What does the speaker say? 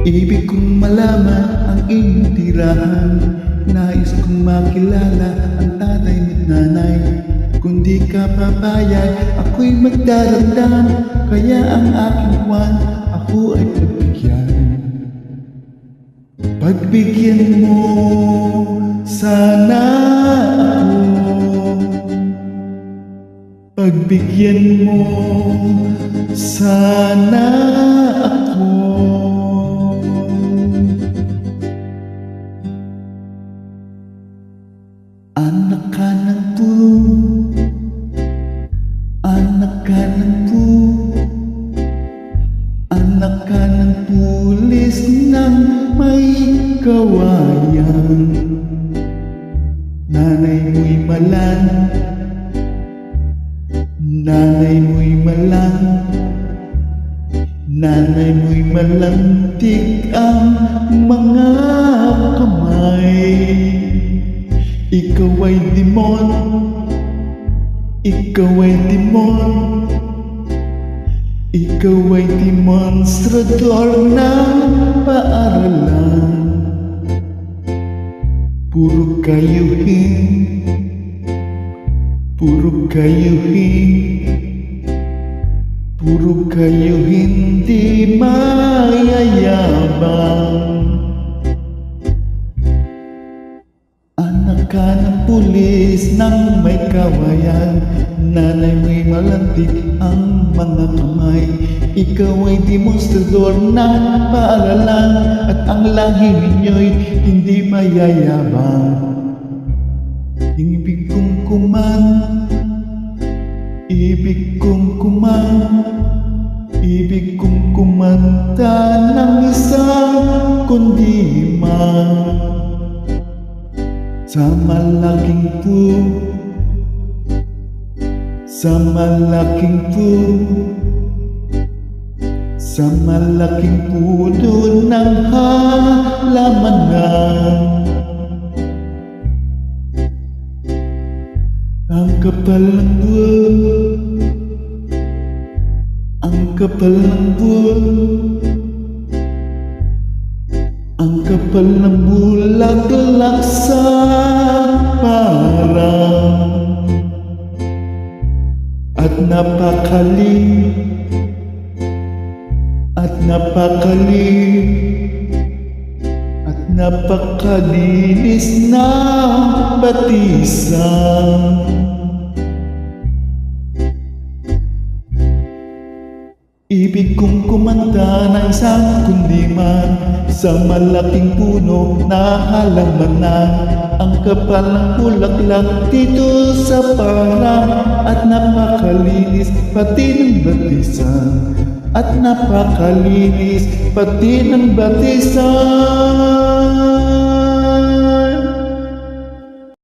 Ibig kong malaman ang iyong tirahan. Nais kong makilala ang tatay mo't nanay. Kung di ka papayag, ako'y magdaramdam. Kaya ang aking buwan, ako ay pagbigyan. Pagbigyan mo sana ako. Pagbigyan mo sana ako. Anak ka ng anak ka ng anak ka ng pulis ng may kawayan. Nanay mo'y malang, nanay mo'y malang, nanay mo'y malantig ang mga kamay. Ikaw ay demon, ikaw ay demon, ikaw ay demonstrador ng paaralan. Puro kayuhin, puro kayuhin, puro kayo hindi mayayabang. Anak ka ng pulis ng may kawayan. Nanay mo'y malantig ang mga kamay. Ikaw ay demonstrador ng paaralan. At ang lahi ninyo'y hindi mayayabang. Ibig kong ibig kong ibig kong kumanta ng isang kundiman. Sa malaking sa malaking sa malaking puno ng halamanan. Ang kapal ng buwan, ang kapal ng buwan, ang kapal ng bulaklak sa parang. At napakalinis na batisan. Ibig kong kumanta ng isang kundiman sa malaking puno na halamanan. Ang kapal ng bulaklak dito sa parang. At napakalinis pati ng batisan. At napakalinis pati ng batisan.